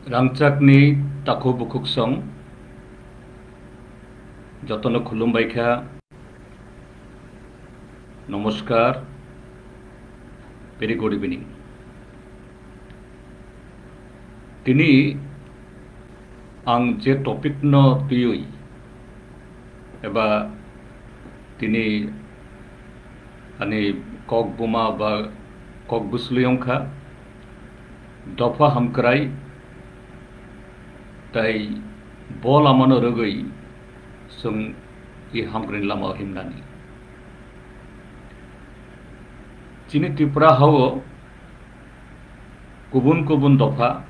Rangchakni taku bukuk song jotono khulum baikha namaskar very good evening tini ang je topic no tuyui eba tini ani kok buma ba kok busluyongkha dofa hamkrai tai bol amano rogoi sung I hamkrin lama himnani chini Tripura hawo kubun kubun dofa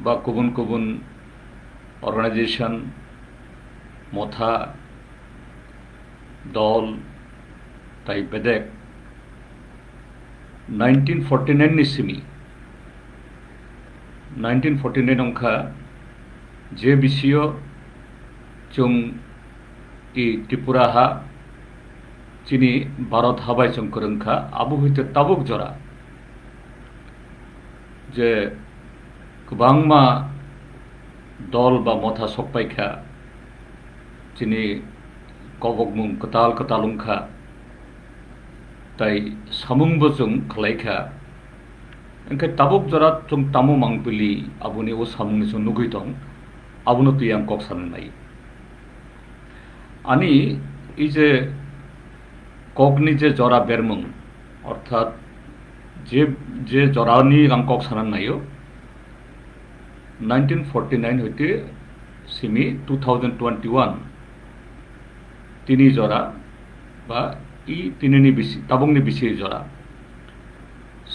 ba kubun kubun organization motha dol tai bedek 1949 ni simi 1949 angkha je bisio chung I Tripura ha chini Bharat habai chung korongkha abu hoite tabuk jora je kubangma dol ba motha sokpaikha chini kobokmung katal katalungkha tai samungbo chung khlaikha engke tabuk jora chung tamu mangpili abuni o samungni chung nugui dong abuno tuyang kok sanai ani ije kokni je jora bermung অর্থাৎ যে জরানি ang kok sanan nayo 1949 হইতে সিমি 2021 তিনি জরা বা ই তিনিনি BC তাবংনি BC জরা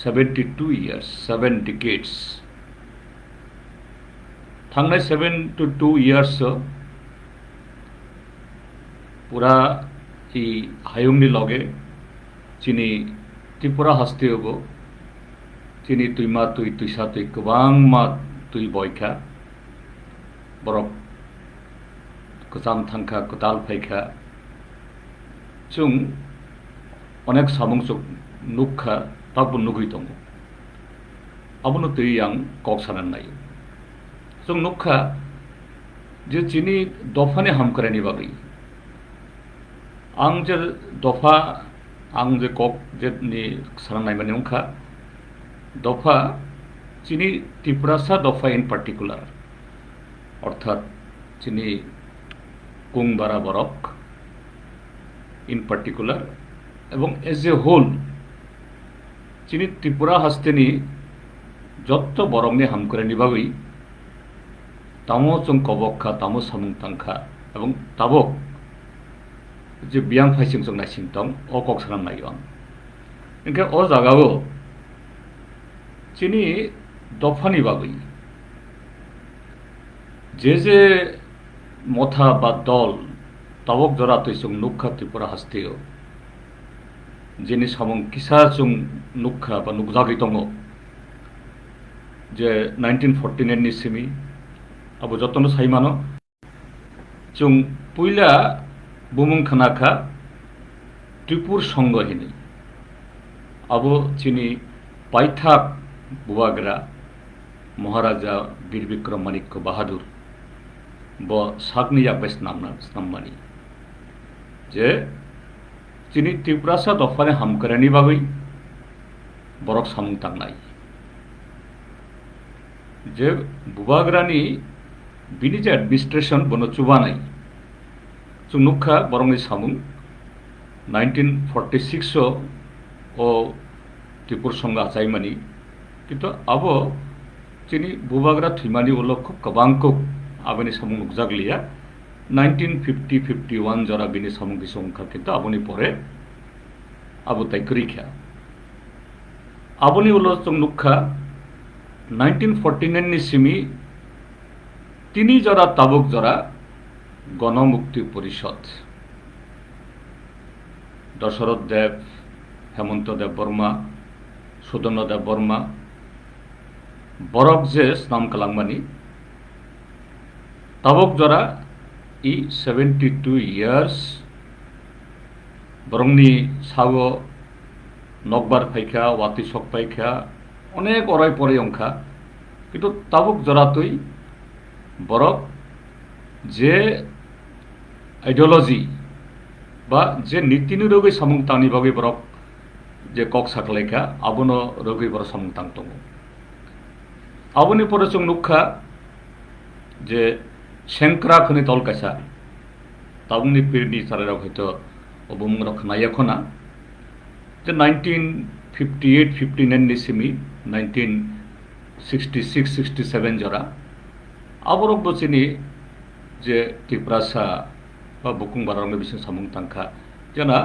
72 years 7 decades थांनाय 7 to 2 years पूरा इ हायुंगनि लगे चिनि त्रिपुरा हास्ते होबो चिनि तुइमा तुइ तुइसा तुइ गोबांमा तुइ बयखा बरफ गोजाम थांखा गोदाल फायखा जों अनेक सामुंसुक नुखा ताबो नुगै दङ आबुनो तुइ आं कक सानान नायो जों नुखा जे चिनि दफानि हामखरानि बागै आं जे दफा आं जे कक जे नि सानाय माने उखा दफा चिनि त्रिपुरासा दफा इन पार्टिकुलार अर्थात चिनि कुंबारा बरक इन पार्टिकुलार एवं एज ए होल चिनि त्रिपुरा हास्तेनि जत्त बरकनि हामखरानि बागै तामो जों कबकखा तामो सामुं तांखा एवं ताबक जे बियां फाइसिं जों नायसिं दं अ कक सानान नायो आं इनके अ जागावो चिनि दफानि बागै जे मथा बा दल ताबक जरा तैसुं नुखा त्रिपुरा हास्तेयो जेनि सामुं किसा जों नुखा बा नुकजागै दङ जे 1949 नि सिमी अब जतन साइमानो जों पुइला बुमुं खानाखा त्रिपुर संघ हिनि अब चिनि पाइथाक बुवाग्रा महाराजा वीर विक्रम माणिक्य बाहादुर ब सागनि याबेस नामनानि जे चिनि त्रिपुरासा दफानि हामखरानि बागै बरक सामुं तांनाय जे बुवाग्रानि बिनि जे एडमिनिस्ट्रेशन बनो चुबानाय जों नुखा बरंनि सामुं 1946 ओ त्रिपुर संघ आजायमानि किन्तु अब चिनि बुवाग्रा थुइमानि उलो खुब गोबांखौ आबनि सामुं नुकजागलिया 1950-51 जरा बिनि सामुं किसुंखा किन्तु आबनि परे आबो ताइकरिखा आबनि उलो जों नुखा 1949 नि सिमी তিনি জরা তাবুক জরা গণমুক্তি পরিষদ দশরথ দেব হেমন্ত দেব বর্মা সুদর্ণ দেব বর্মা বরক যে স্নাম কালাংমানি তাবুক জরা ই 72 years বরংনি সাগো नकबार फाइखा वाति सक फाइखा अनेक अराय परे अंखा কিন্তু তাবুক জরাতই বরক যে আইডিওলজি বা যে নীতি নিরোগী সামুংতাंनि बागै बरक जे कक साखलायखा आबोनो रोगै बर सामुंतां दङ आबोनि परे जों नुखा जे सेंक्राखोनि दल कायसा ताबुंनि पिरनि सारायाव हयतो अबुं रखनाय खना जे 1958-59 नि सिमि 1966-67 जरा आबरक बचिनि जे तिप्रासा बा बुकुं बारांनि बिसिं सामुंतांखा जना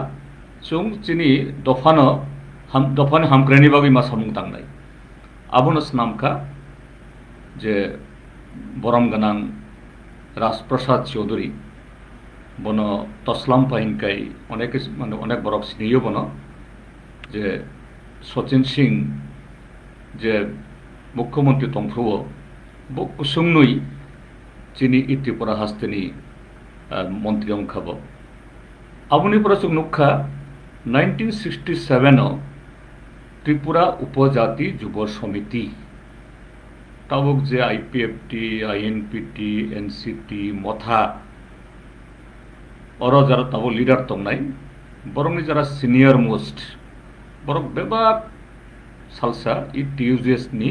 जों चिनि दफानि हामग्रानि बागै मा सामुंतांनाय आबोनो नामखा जे बरम गनां राजप्रसाद चौधुरी बनो तस्लाम पाहिनकाय अनेक माने अनेक बरक सिनियो बनो जे सचिन सिंह जे मुख्यमंत्री तंफ्रुओ बो कुसुंनुई चिनि इतिपुरा हास्तेनि मंत्री अंखाबो आबुनि परा जों नुखा 1967 त्रिपुरा उपजाति जुब समिति ताबुक जे आईपीएफटी आईएनपीटी एनसीटी मथा और जरा ताबो लीडर तंगनाय बरंनि जरा सीनियर मोस्ट बरक बेबाक सालसा इ टीयूजेस नि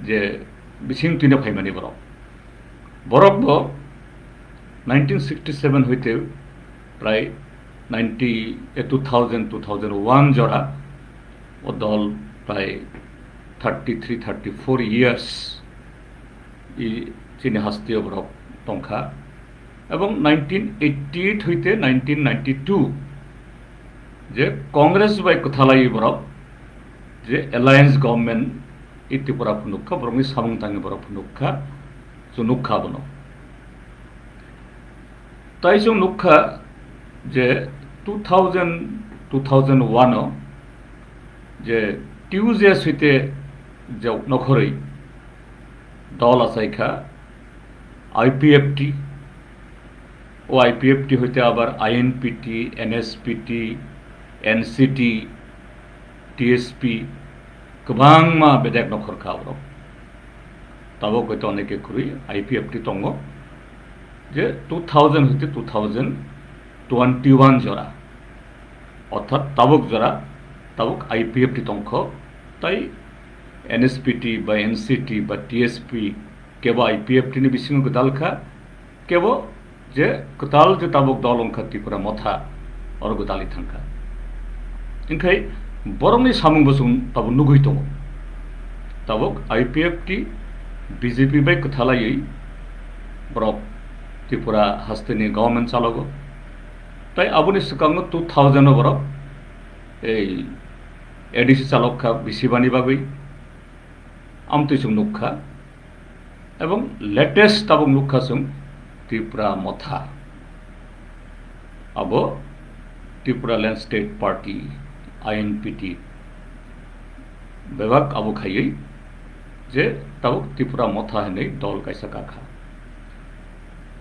जे बिसिं तिने फाइमानि बरक बो 1967 হইতে প্রায় 2001 জরা ও দল প্রায় 33-34 ইয়ার্স ই চিনি হাস্তীয় বরক টংখা এবং 1988 হইতে 1992 যে কংগ্রেস বাই কথালাই বরক যে অ্যালায়েন্স গভর্নমেন্ট ইতিপুরা ফুনুক্ষা বরংনি সামুংতাंनि বরক ফুনুক্ষা জুনুক্ষা বনো তাই जों नुखा जे 2001 जे টিউজেস হইতে যে নখরই দল আসাইখা আইপিএফটি ও আইপিএফটি হইতে আবার আইএনপিটি এনএসপিটি এনসিটি টিএসপি गोबां मा बेदेक नखर खाब्रो ताबो हयतो अनेके खुरुई आईपीएफटी दङ जे 2000 হইতে 2021 জরা অর্থাৎ তাবুক জরা তাবুক আইপিএফটি তংখ তাই এনএসপিটি বা এনসিটি বা টিএসপি কেবল আইপিএফটি नि बिसिङ गदालखा केवल जे गदाल जे ताबुक दलंखा त्रिपुरा मथा और गदालि थांखा इनखाय बरंनि सामुं बसुं ताबुक नुगै दङ ताबुक आईपीएफटी बीजेपी बाय कथालायै बरक त्रिपुरा हास्तेनि गवर्नमेंट चालगो ताई आबुनि सिगाङाव 2000 बरक एडिसि चालकखा बिसिबानि बागै आमतैसुं नुखा एवं लेटेस्ट ताबुक नुखा जों त्रिपुरा मथा आबो त्रिपुरा लैंड स्टेट पार्टी आईएनपीटी बेबाक आबो खायै जे ताबुक त्रिपुरा मथा होननाय दल कायसा काखा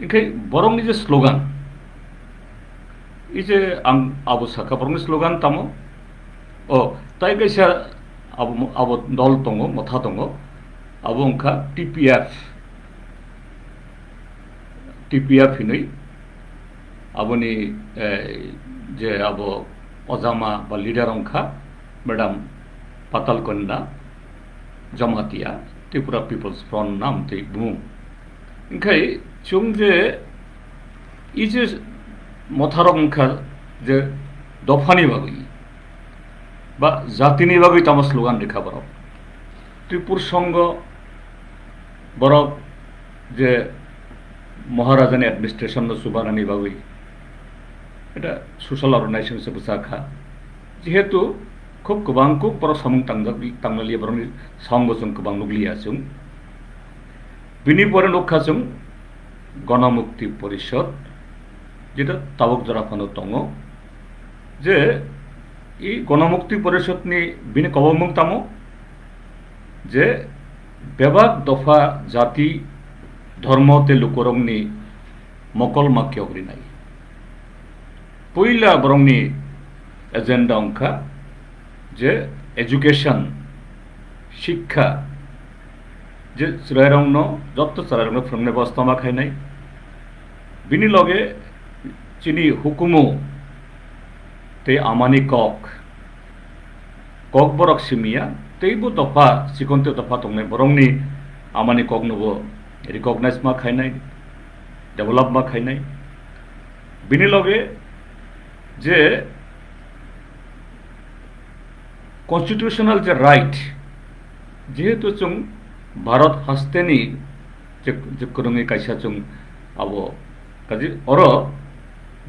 इनखाय बरंनि जे स्लोगान इ जे आं आबो साखा बरंनि स्लोगान तामो ओ ताई कायसा आबो दल दङ मथा दङ आबो अंखा टीपीएफ हिनै आबोनि जे आबो अजामा बा लिडार अंखा मैडम पाताल कन्या जमातिया त्रिपुरा पिपल्स फ्रंट नाम तै बुं इनखाय जों जे इ जे मथारंखा जे दफानि बागै बा जातिनि बागै तामा स्लोगान लेखा बरक त्रिपुर संघ बरक जे महाराजानि एडमिनिस्ट्रेशन सुबानानि बागै এটা सोशल अर्गेनाइजेशन से बुसाखा जिहेतु खूब गोबांखौ बर सामुं तांनालिया बरनि सांग जों गोबां नुग्लिया जों बिनि परे नुखा जों गणमुक्ति परिषद जेटा ताबुक जराफानो दङ जे इ गणमुक्ति परिषदनि बिनि कबमुं तामो जे बेबाक दफा जाति धर्म ते लुकरंनि मकल माख्या हरिनाय पहिला बरंनि एजेंडा अंखा जे एजुकेशन शिक्षा जे चिरायरंनो जत्त चिरायरंनो फोरोंनाय बस्थमा खायनाय बिनि लगे चिनि हुकुमो ते आमानि कक borok simia teibo dopha sikonte dopha tongnai borongni amani kok nobo recognize ma khainai develop ma khainai bini loge je constitutional je right jehetu chung bharat hasteni je kurungi kaisa chung abo kaji oro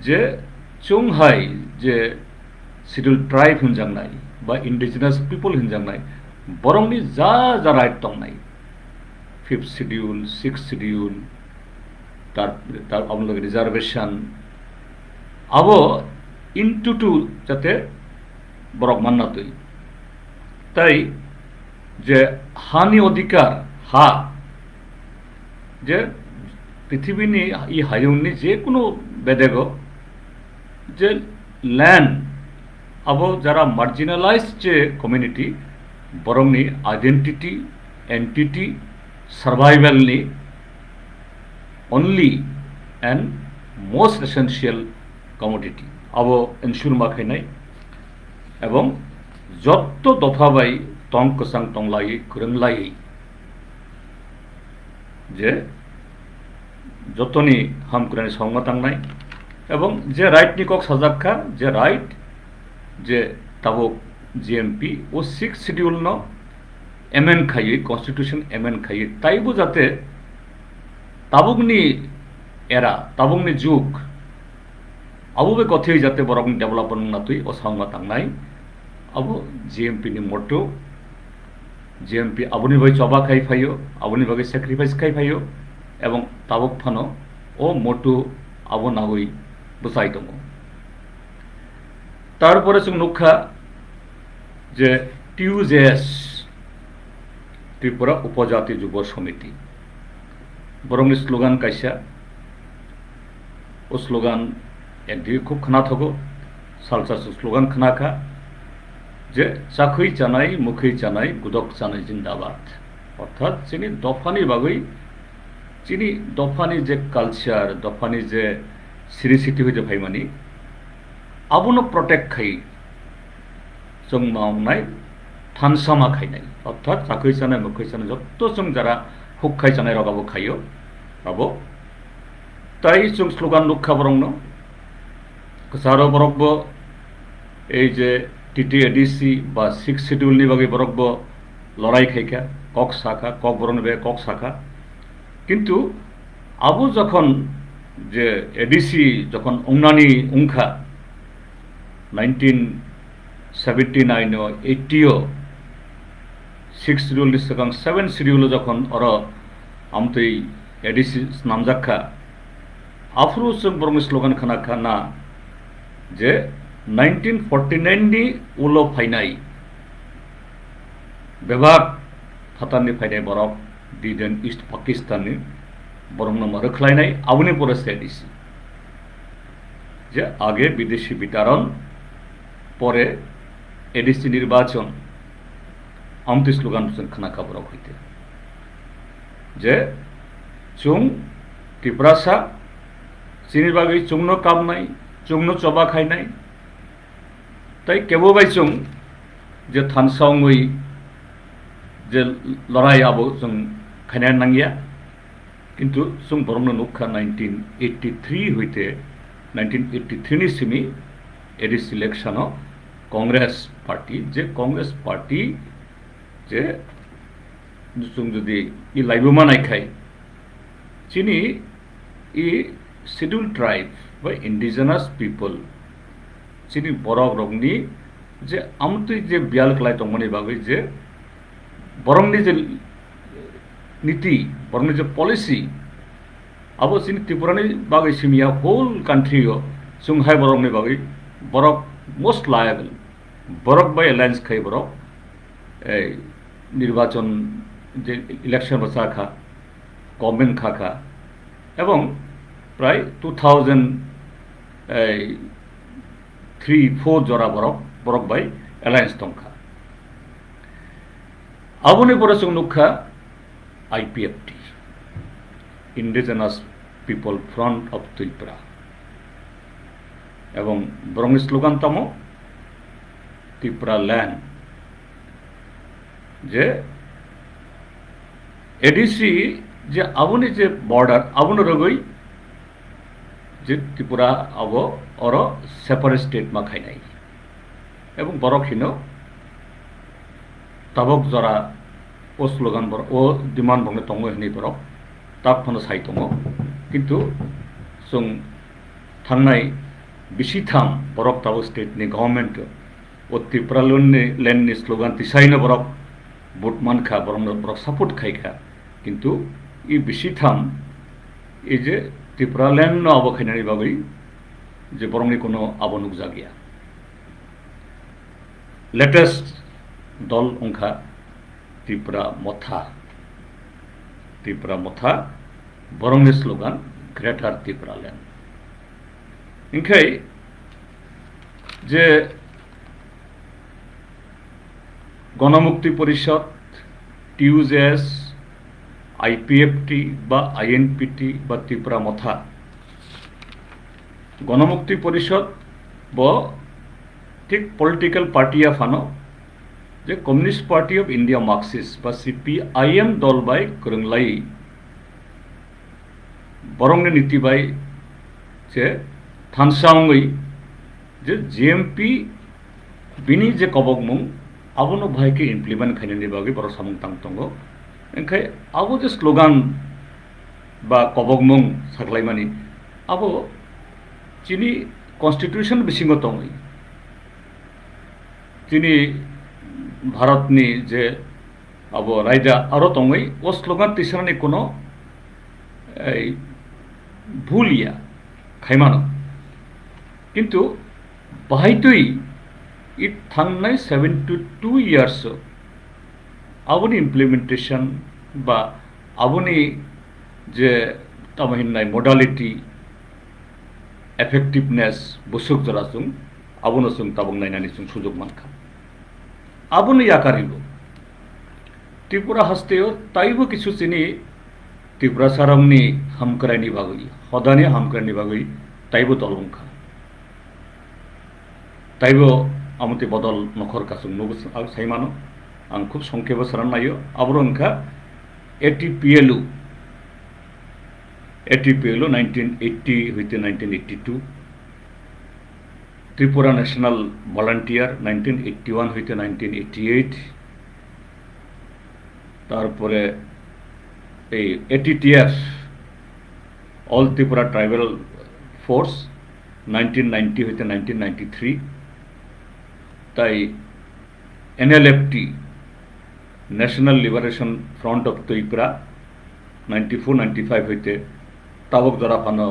je chung hai je scheduled tribe hunjangnai বা indigenous people হিনজাংনাই বরংনি যা যা right দंनाय 5th schedule 6th schedule তার আমলগে reservation আবো ইনটু টু যাতে বরক মান্না তৈ তাই যে হানি অধিকার হা যে পৃথিবীনি ই হায়ুননি যে কোনো বেদেগ যে ল্যান্ড अब जरा मार्जिनलाइज जे कम्युनिटी बरंनि आइडेंटिटी एंटिटी सर्वाइवल नि only and most essential commodity अब एनश्योर माखायनाय एवं जत्त दफा बाय टंग कसां टंगलायै खुरोंलायै जे जतनी हामकुरानि संगा थांनाय एवं जे राइट नि कक साजाखा जे राइट जे ताबुक जीएमपी ओ 6th शिड्यूल न एमेन खायै कन्स्टिट्यूशन एमेन खायै ताइबो जाते ताबुकनि एरा ताबुकनि जुग आबुबे कथै जाते बरकनि डेभलपमेन्ट नातुइ ओ सांगा थांनाय आबु जीएमपी नि मोटो जीएमपी आबुनि बाय चबा खाय फायो आबुनि बागै सैक्रिफाइस खाय फायो एवं ताबुक फानो ओ मोटो आबु नागै बुसाय दङ तारपरे जों नुखा जे टिउजेएस त्रिपुरा उपजाति जुब समिति बरंनि स्लोगान कायसा ओ स्लोगान एकदिके खूब खोना थगो सालसा स्लोगान खोनाखा जे चाखै जानाय मुखै जानाय गुदक जानाय जिंदाबाद अर्थात जोंनि दफानि बागै जोंनि दफानि जे कालचार दफानि जे सिरिसिटि होदो फायमानि आबुनो प्रोटेक्ट खाई जों मावनाय थानसामा खायनाय अर्थात चाखै जानाय मुखै जानाय जत्त जों जारा हुक खाय जानाय रगाबो खायो आबो ताई जों स्लोगान नुखा बरंनो कसारो बरकबो এই যে টিটিএডিসি বা 6th শিডিউল नि बागै बरकबो लड़ाई खायखा कक शाखा कक बरंनि बे कक शाखा किन्तु आबो जखन जे एडिसि जखन अंनानि उंखा 1979 80 6th শিডিউল नि सिगां 7th শিডিউল जखन अर आमतै एडिसि नामजाखा आफ्रो जों बरंनि स्लोगान खोनाखा ना जे 1949 नि उलो फायनाय बेबाग फाताननि फायनाय बरक दिदेन ईस्ट पाकिस्तान नि बरंनो मरखलायनाय आबुनि परसे एडिसि जे आगे विदेशी वितरण परे एडिसि निर्वाचन आमति स्लोगान जों खोनाखा बरक हইতে जे जों त्रिपुरासा चिनि बागै जोंनो कामनाय जोंनो चबा खायनाय ताई केबो बाय जों जे थानसावै जे लड़ाई आबो जों खायनाय नांगिया किन्तु जों बरंनो नुखा 1983 हইতে 1983 नि सिमी एडिस इलेक्शनो कांग्रेस पार्टी जे जों जुदि इ लाइबोमा नायखाय चिनि इ शिड्यूल ट्राइब बा इंडिजिनास पीपल चिनि बरक रंगनि जे आमतै जे बियाल खलाय दंमोन बागै जे बरंनि जे नीति बरंनि जे पॉलिसी आबो चिनि त्रिपुरानि बागै सिमिया होल कंट्रीयो जोंहाय बरंनि बागै बरक मोस्ट लायबल बरक बाय एलायंस खाय बरक निर्वाचन जे इलेक्शन बसाखा गवर्नमेंट खाखा एवं प्राय 2003-4 जरा बरक बाय एलायंस दंखा आबुनि बरसों नुखा IPFT, Indigenous People Front of Tripura, এবং বরং স্লোগানতম ত্রিপুরা ল্যান্ড, যে এডিসি যে আবনি যে বর্ডার আবন রগই যে ত্রিপুরা আব অর সেপারেট স্টেট মা খাইনাই এবং বরখিন তাবক জরা ও স্লোগান বর ও ডিমান্ড বংনে তঙ্গ হনি বরক তাক ফনো সাই তঙ্গ কিন্তু जों थांनाय बिसिथाम बरक ताबो स्टेटनि गभर्नमेन्ट ओ त्रिपुरा लेन्डनि स्लोगान तिसाइनो बरक भोट मानखा बरक सापोर्ट खाइखा किन्तु इ बिसिथाम इ जे त्रिपुरा लेन्ड आबो खाइनानि बागै जे बरंनि कोनो आबो नुकजा गैया लेटेस्ट दल अंखा त्रिपुरा मथा बरंनि स्लोगान ग्रेटर त्रिपुरा लैंड इंखाय जे गणमुक्ति परिषद टीयूजेएस आईपीएफटी बा आईएनपीटी बा त्रिपुरा मथा गणमुक्ति परिषद ब ठीक पॉलिटिकल पार्टी फानो जे communist party of India marxist बा सीपीआईएम दल बाय करंगलाई बरंनि नीति बाय जे थानसांगै जे जीएमपी बिनि जे कबकमुं आबोनो भाइके इमप्लिमेंट खाइनानि बागै बर सामुं तांतंगो ओंखाय आबो जे स्लोगान बा कबकमुं साग्लायमानि आबो चिनि कन्स्टिट्यूशन बिसिङो तङै चिनि भारतनि जे आबो रायजा आरो तङै ओ स्लोगान तिसारनि कोनो भूलिया खाइमानो किन्तु बाहायतुई इ थांनाय 72 इयार्स आबोनि इमप्लिमेंटेशन बा आबोनि जे तामहिननाय मडालिटी एफेक्टिवनेस बुसुक जरासुं आबोनो जों ताबं नायनानै जों सुजुग मानखा आबोनो याकारिबो त्रिपुरा हास्तेयो ताइबो किछु चिनि त्रिपुरा सारामनि हामक्रायनि बागै हदानि हामक्रायनि बागै ताइबो दलंखा ताइबो आमति बदल नखर कासुं नुबो साइमानो आं खूब संक्षेप सारान नायो आबरो अंखा एटीपीएलु 1980 হইতে 1982 त्रिपुरा नेशनल भलांटियर 1981 হইতে 1988 तारपरे ATTF all Tripura tribal force 1990 হইতে 1993 ताई NLFT national liberation front of Tripura 94-95 হইতে ताबक जराफानो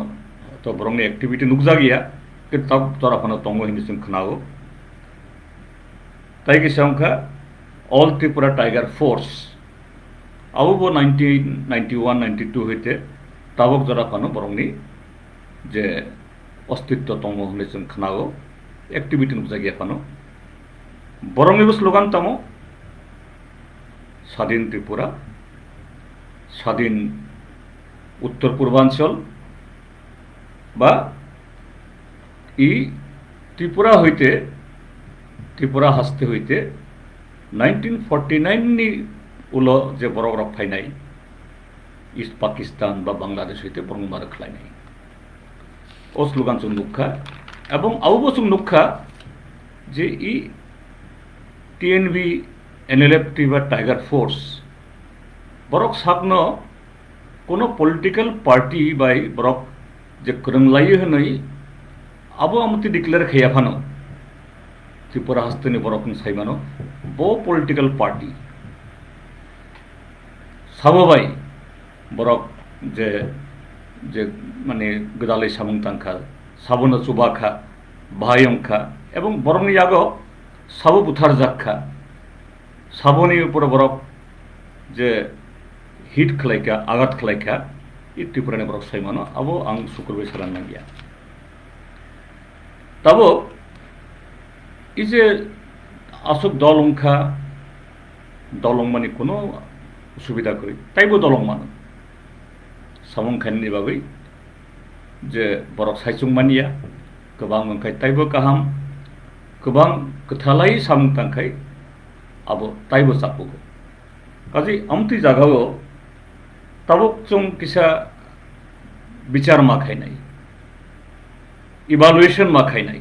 तो बरंनि एक्टिविटी नुकजा गैया कि ताबक जराफानो तंगो हिनि जों खोनागौ ताई किसांखा ऑल त्रिपुरा टाइगर फोर्स आवबो 1991-92 হইতে ताबक जराफानो बरंनि जे अस्तित्व तंगो होने जों खोनागौ एक्टिविटी नुकजा गैया फानो बरंनिबो स्लोगान तमो स्वाधीन त्रिपुरा स्वाधीन उत्तर पूर्वांचल बा इ त्रिपुरा हईते त्रिपुरा हास्ते हईते 1949 नि उलो जे बरक रक फाइनाय ईस्ट पाकिस्तान बा बांग्लादेश हईते बरं बार खलायनाय ओ स्लोगान जों नुखा एवं आवबो जों नुखा जे इ टीएनबी एनएलएफटी बा टाइगर फोर्स बरक साकनो कोनो पॉलिटिकल पार्टी बाय बरक जे करंगलायो हनै आबो आमति डिक्लेयर खैया फानो त्रिपुरा हास्तेनि बरक साइमानो बो पॉलिटिकल पार्टी साबोबाय बरक जे जे माने गोदालै सामुंतांखा साबोनो चुबाखा भायंखा एवं बरंनि यागो साबो बुथार जाखा साबोनि ऊपर बरक जे हिट खलायखा आघात खलायखा इ त्रिपुरानि बरक साइमानो आबो आं सुकुरबाय सारानना गैया ताबो इ जे आसुक दलंखा दलं माने कोनो सुबिदा करी ताइबो दलं मानो सामं खाननि बागै जे बरक साइचुं मानिया गोबां मोनखाय ताइबो गाहाम गोबां गोथालाय सामं तांखाय आबो ताइबो सापुगो काजै आमति जागाओ ताबुक जों किसा विचार मा खायनाय इvaluation मा खायनाय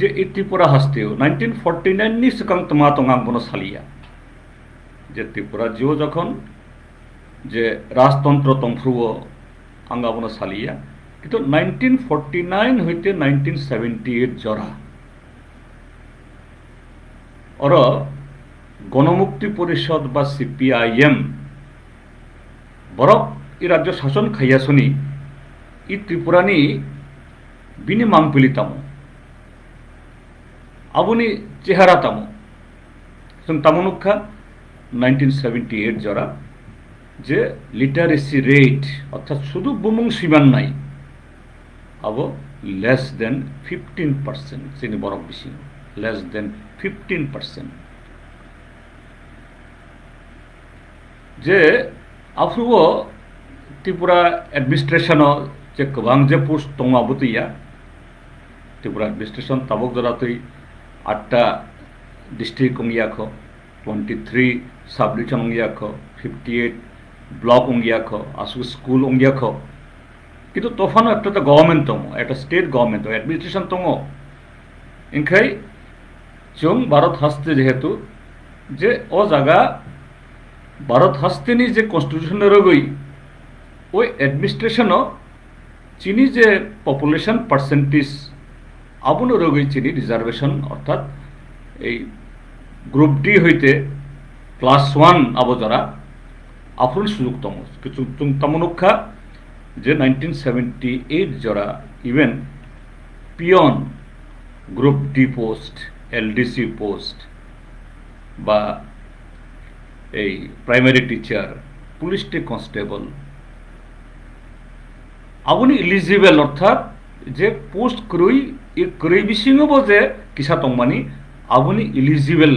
जे त्रिपुरा हास्तेओ 1949 नि सिगां तमा तंगां बनो सालिया जे त्रिपुरा जिओ जखन जे राजतंत्र तंफ्रुओ आंगा बनो सालिया किन्तु 1949 হইতে 1978 जरा और गणमुक्ति परिषद बा CPIM बरक इ राज्य शासन खाइयासनी इ त्रिपुरानि बिनि मांगपिलि तामो आबुनि चेहारा तामो जों तामनुखा 1978 जरा जे लिटारेसि रेट अर्थात शुधु बुमुं सिमान नाय आबो लेस देन 15% जोंनि बरक बिसिं लेस देन 15% जे आफ्रुओ त्रिपुरा एडमिनिस्ट्रेशन जे गोबां जे पोस्ट दङ आबोतैया त्रिपुरा एडमिनिस्ट्रेशन ताबक जरातै 8टा डिस्ट्रिक्ट अंगियाखो 23 सब डिविजन अंगियाखो 58 ब्लक अंगियाखो आसु स्कूल अंगियाखो किन्तु तफानो एकटा गवर्नमेंट दङ एकटा स्टेट गवर्नमेंट एडमिनिस्ट्रेशन दङ इनखाय जों भारत हास्ते जेहेतु जे ओ जागा भारत हास्तेनि जे कन्स्टिट्यूशन रगै ओ एडमिनिस्ट्रेशन चीनी जे पपुलेशन पार्सेंटेज आबुनो रगै चीनी रिजार्वेशन अर्थात এই ग्रुप डी হইতে क्लास 1 आबो जरा आफुन सुजुग दङ किछु जों तामनुखा जे 1978 जरा even peon group D post LDC post बा এই प्राइमारी टीचार पुलिस कन्स्टेबल आबुनि इलिजिबल अर्थात जे पोस्ट क्रय क्रय बिसिङावबो जे किसा दंमानि आबुनि इलिजिबल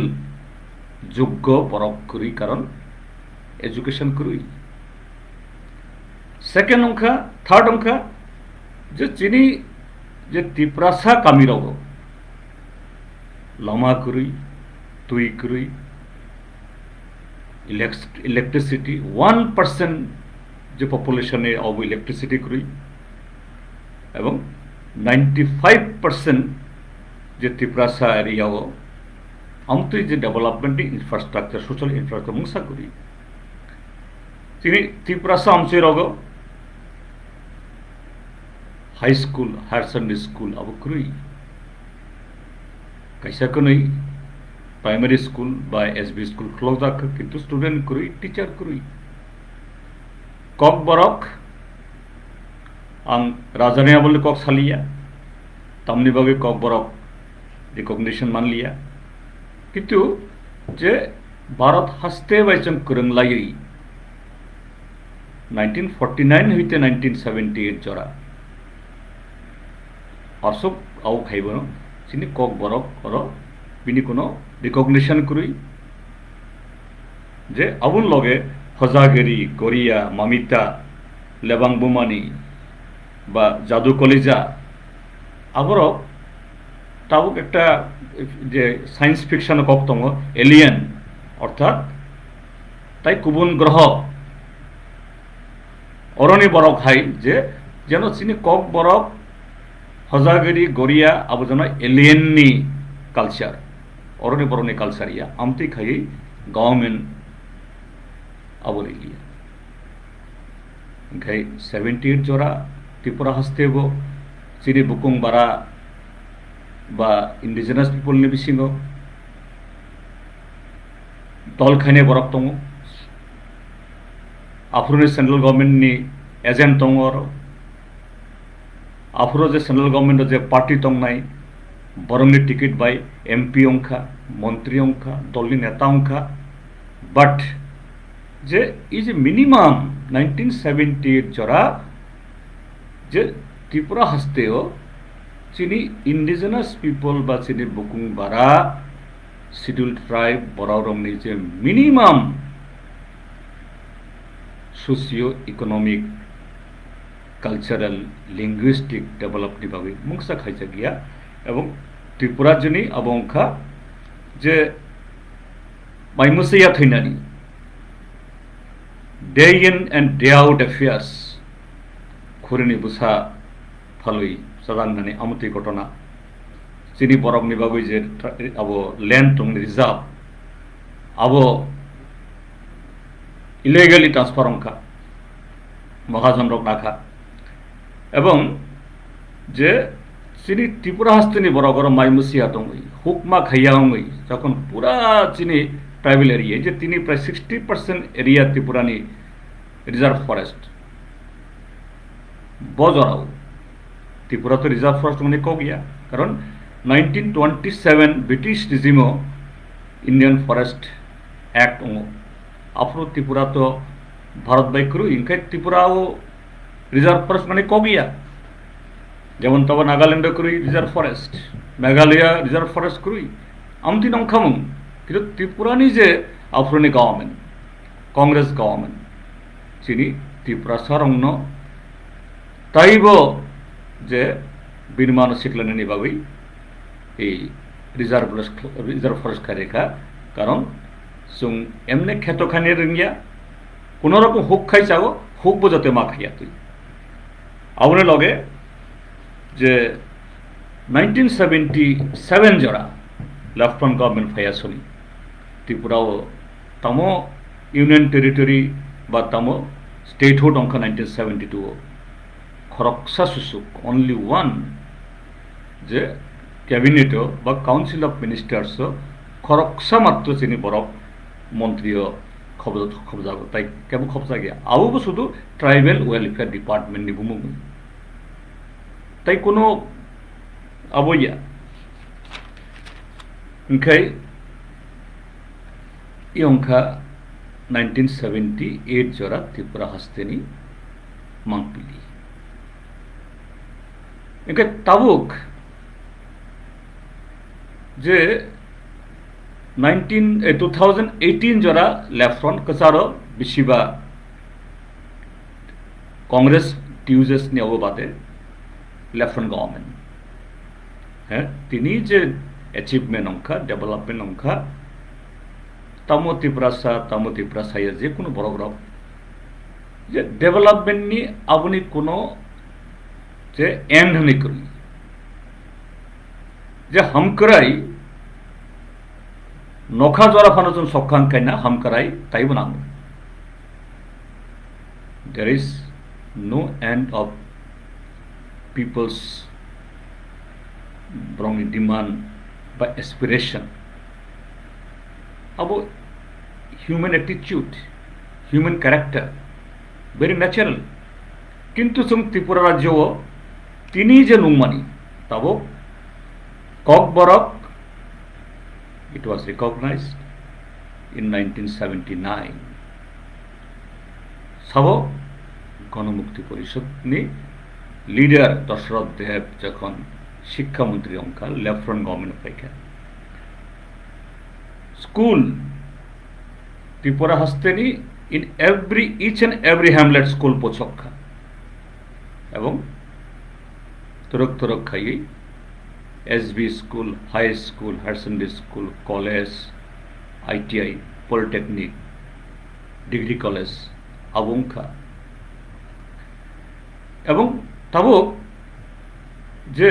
योग्य बरक क्रय कारण एजुकेशन क्रय सेकेंड अंका थार्ड अंका जे चिनी जे त्रिपुरासा कामिराव लामा क्रय तुई क्रय इलेक्ट्रिसिटी 1% जो पपुलेशन अब इलेक्ट्रिसिटी क्रय एवं 95% जो त्रिपुरासा एरिया आमतै जो डेवलपमेंट इन्फ्रास्ट्राक्चर सोशल इन्फ्रास्ट्राक्चर मुंसा क्रय तिनी त्रिपुरासा आमचे रग high school higher secondary school अब क्रय कैसा कनै प्राइमारी स्कूल बा एसबी स्कूल खुलक जाखो किन्तु स्टूडेंट क्रय टीचार क्रय कक बरक आं राजानिया बोले कक सालिया तामनि बागै कक बरक रिकग्निशन मानलिया किन्तु जे भारत हास्ते बायजों फोरोंलायै 1949 হইতে 1978 जरा असब आउ खाइबो चिनि कक बरक और बिनि कोनो रिकग्निशन क्रय जे आबुन लगे हजागिरी गरिया मामिता लेबां बुमानी बा जादू कलिजा आबर ताबुक एकटा जे साइंस फिक्शन कक दङ एलियन अर्थात ताई गुबुन ग्रह अरनि बरक हाय जे जेन चिनि कक बरक हजागिरी गरिया आबो जेन एलियननि कालचार अरनि बरनि कालचारिया आमति खायै गवर्नमेंट आबोलिया ओंखाय 78 जरा त्रिपुरा हास्तेबो चिनि बुकुं बारा बा इंडिजिनास पिपल नि बिसिङाव दल खायनाय बरक दङ आफ्रोनि सेंट्रल गवर्नमेंट नि एजेंट दङ आफ्रो जे सेंट्रल गवर्नमेंट जे पार्टी दंनाय बरंनि टिकेट बाय एमपी अंखा मंत्री अंखा दलनि नेता अंखा बाट जे इज मिनिमाम 1978 जरा जे त्रिपुरा हास्तेओ चिनी इंडिजिनास पिपल बा चिनी बुकुं बारा शिड्यूल्ड ट्राइब बरावरंनि जे minimum socio economic cultural linguistic ডেভেলপনি বাবৈ মুংসা খাইজা গিয়া এবং ত্রিপুরা জনি আবংখা যে মাইমুসিয়া থৈনানি day in and day out affairs খুরিনি বুসা ফালুই সাদাংনানি আমতি ঘটনা চিনি বরকনি বাবৈ যে আবো ল্যান্ড টং রিজার্ভ আবো ইলিগালি ট্রান্সফার অংখা মহাজন রক রাখা এবং যে চিনি ত্রিপুরা হাস্তিনি বড় মাইমুসিয়া দং হুকমা খাইয়াই যখন পুরা চিনি ট্রাইবেল এরিয়া যে তিনি প্রায় 60% এরিয়া ত্রিপুরানি রিজার্ভ ফরেস্ট বজরাও ত্রিপুরা তো রিজার্ভ ফরেস্ট মানে কগিয়া কারণ 1927 ব্রিটিশ রিজিমো ইন্ডিয়ান ফরেস্ট অ্যাক্ট আফ্রো ত্রিপুরা তো ভারত বাইকরু ইনকাই ত্রিপুরাও রিজার্ভ ফরেস্ট মানে কগিয়া যেমন তবে নাগাল্যান্ড করি reserve forest Meghalaya reserve forest করি আমতি নংখামুং কিন্তু ত্রিপুরানি যে আফ্রনি গভর্নমেন্ট কংগ্রেস গভর্নমেন্ট চিনি ত্রিপুরা সারংন তাইব যে বিনিমান শিখলেনি বাবৈ এই রিজার্ভ ফরেস্ট খারেখা কারণ जों एमने खेतो खाने रोंगिया কোনো রকম হুক খাই চাও হুক বোঝাতে মা খাইয়া তুই আউনে লগে যে 1977 জরা লেফটেন্যান্ট গভর্নমেন্ট ফাইয়াসনি ত্রিপুরাও তামো ইউনিয়ন টেরিটরি বা তামো স্টেটহুড অংখ 1972 খরকসা সুসুক অনলি ওয়ান যে ক্যাবিনেট বা কাউন্সিল অফ মিনিস্টার্স খরকসা মাত্র চিনি বরফ মন্ত্রীয় খবজাগো তাই কেমন খবজা গিয়া আবো শুধু ট্রাইবেল ওয়েলফেয়ার ডিপার্টমেন্ট নি বুমুং তাই কোনো আবইয়া ओंखाय इ अंखा 1978 जरा त्रिपुरा हस्तेनि मांगपिली ओंखाय ताबुक जे 2018 जरा लेफ्ट फ्रंट कसारो बिसिबा कांग्रेस टिउजेस नि अवबादे लेफ्ट फ्रंट गवर्नमेंट है तिनी जे अचिवमेंट अंखा डेवलपमेंट अंखा तामो त्रिपुरा साया जे कोनो बड़ बड़ जे डेवलपमेंट नि आबुनि कोनो जे एंड हनि करि जे हमकराई नखा जरा फानजन सखां कायना हमकराई ताइबो नांगो there is no end of people's wrong demand by aspiration about human attitude human character very natural किंतु जों त्रिपुरा राज्य तिनी जे नुमानी तब कक बरक it was recognized in 1979 सब गणमुक्ति परिषद नि लीडर दशरथ देव जखन शिक्षा मंत्री अंका लेफ्ट फ्रंट गवर्नमेंट पाइका स्कूल त्रिपुरा हस्तेनी in every each and every hamlet school पोछक्का एवं तुरक तुरक खाई SB school high school higher secondary school college ITI polytechnic degree college अबंखा एवं तब जे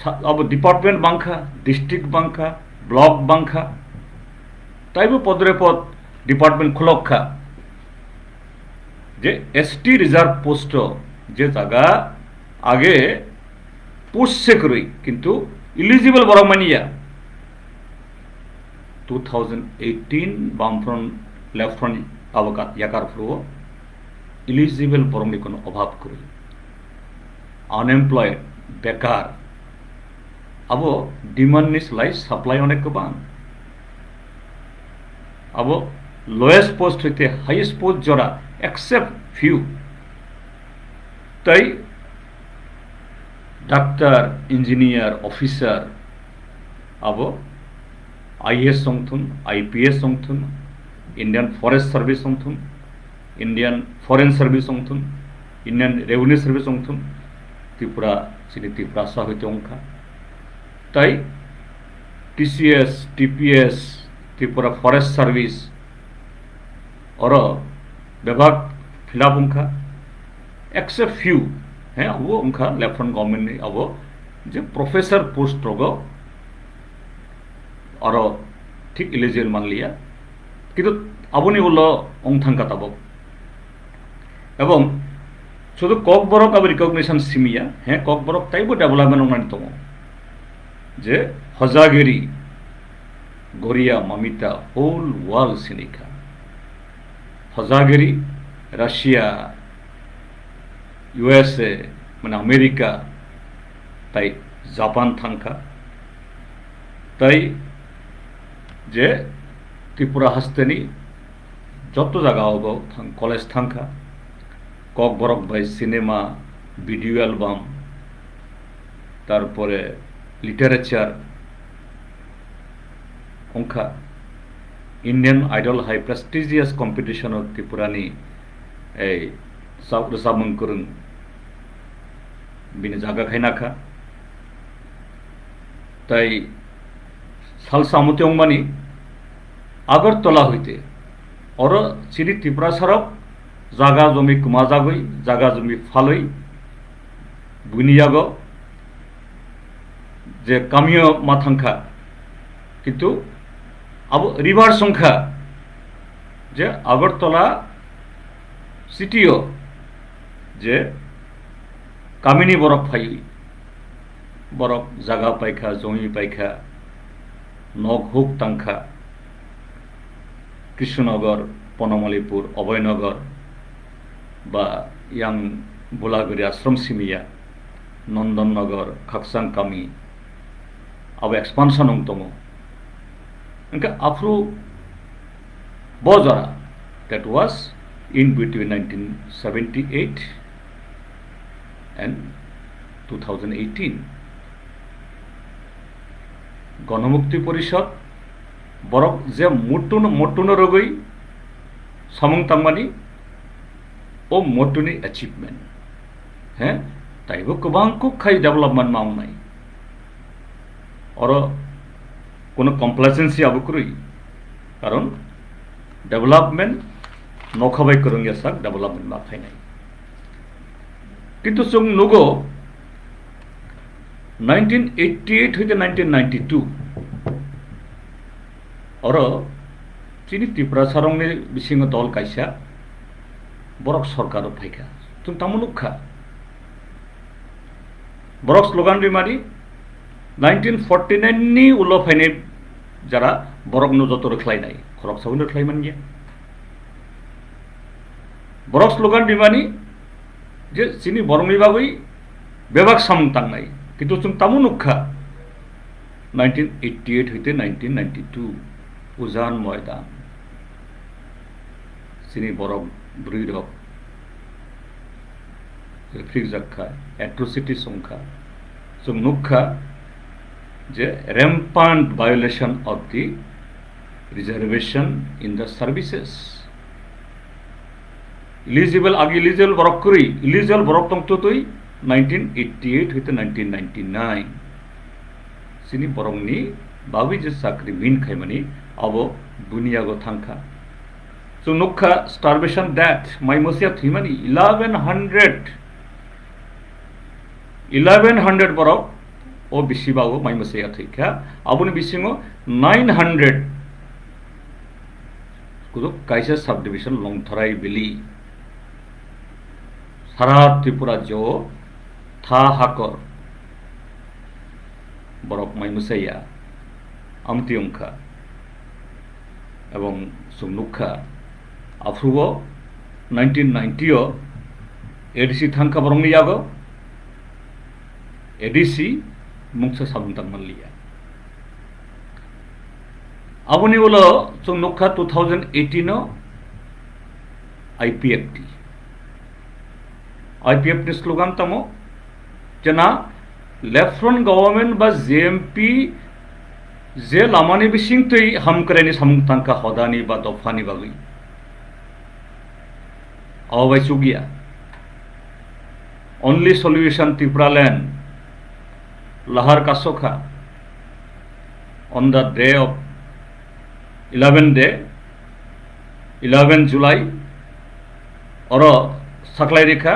अब डिपार्टमेंट बांखा डिस्ट्रिक्ट बांखा ब्लॉक बांखा ताइबो पदरे पद डिपार्टमेंट खुलखा जे एसटी रिजार्व पोस्ट जे जगह आगे पोस्ट से करी किंतु इलिजिबल बरमानिया 2018 बामफ्रंट लेफ्ट फ्रंट अवकात याकार फ्रो इलिजिबल बरमनि कोनो अभाव करी अनएम्प्लॉयड बेकार अब डिमांड नि सोलाय सप्लाई अनेक गोबां अब लोएस्ट पोस्ट होते हाईएस्ट पोस्ट जरा एक्सेप्ट फ्यू ताई डाक्टर इंजिनियर ऑफिसर अब आईएएस संगठन आईपीएस संगठन ইন্ডিয়ান ফরেস্ট সার্ভিস অংথুন, ইন্ডিয়ান ফরেন সার্ভিস অংথুন, ইন্ডিয়ান রেভিনিউ সার্ভিস অংথুন, ত্রিপুরা চিনি ত্রিপুরাসা হইতে অংখা। তাই TCS, TPS, Tripura forest service और विभाग फिलहाल उनका एक्सेप्ट फ्यू हैं अब उनका लेफ्टिनेंट गवर्नमेंट ने अब जो प्रोफेसर पोस्ट रोगो और ठीक इलिजिबल मान लिया किंतु अब नहीं बोलो ओंगथांका तब एवं शुद्ध ककबरक अब रिकग्निशन सिमिया हैं ककबरक ताइबो डेवलपमेंट उन्नानि दङ जे हजागिरी गरिया Mamita whole world सिनिका Hojagiri राशिया USA माने आमेरिका ताई जापान थांखा ताई जे त्रिपुरा हस्तेनी जत जगह होगो कलेज थांखा ककबरक भाई सिनेमा भिडियो एलबाम तारपरे लिटारेचार अंखा Indian Idol high prestigious competition त्रिपुरानी रोजाबमोन गोरों बिनि जागा खायनाखा ताई सालसा आमुतेंमानी आगरतला हईते और चिनी त्रिपुरा सारक जागा जमी कुमाजागई जागा जमी फालई बुनियाग जे कामियो माथांखा किंतु अब रिभार संख्या जे आगरतला सिटीओ जे कामिनी बरफ फाई बरफ जागा पाइखा जमी पाइखा नग हुक तांखा कृष्णनगर पनमलिपुर अभयनगर बा यां बुलागुरी आश्रम सिमिया नंदन नगर खाकसां कामी अब एक्सपांशन दङ इनका आफ्रो बजरा that was in between 1978 and 2018 गणमुक्ति परिषद बरक जे मोटुन रगई सामंग तांगमानी ओ मोटुनि अचिवमेंट हैं ताइबो गोबां खाई डेवलपमेंट मावनाय और कोनो कमप्लेसेंसी आबुकुरुई कारण डेवलपमेंट नखाबाय करंगिया साक डेवलपमेंट मा फाइनाय किंतु जों नुगो 1988 हইতে 1992 और चिनी त्रिपुरा सारंनि बिसिंग दल कायसा बरक सरकार फाइखा जों तामुनुखा बरक स्लोगान बिमारी 1949 नि उल्ल फाइनाय जरा बरक नु जत रख्लायनाय खरक साउन रख्लायमान गया बरक स्लोगान बिमानी जे चिनी बरंनि बागै बेबाक सामं तांनाय किंतु जों तामुनुखा 1988 हইতে 1992 उजान मैदान चिनी बरक ब्रुइरक रिफ्रिक जाखा एट्रोसिटी संख्या जों नुखा जे rampant violation of the reservation in the services eligible agi eligible borok kuri eligible borok tong to toi 1988 hite 1999 sini borong ni bawi je sakri min khaimani abo dunia go thangkha so nukha starvation death my mosia thimani 1100 borok O बिसिबागो my मसेया थैखा आबुनि बिसिङो 900 कुदो काइसा sub division लंगथराई बिली सारा त्रिपुरा जो था हाकर बरक माइ मसेया आमति अंखा एवं सुनुखा आफ्रुगो 1990 ADC थांखा बरंनि यागो ADC मुंगसा सामंतां Mallya अबुनि उलो जों नुखा 2018 no IPF नि slogan तमो जना lieutenant government बा जेएमपी जे लामानि बिसिंतै हामक्रायनि सामुंतांखा हदानि बा दफानि बागै अबाय सुगिया only solution Tipraland Lahar Kasoka on the day of 11 July or Saklai Rekha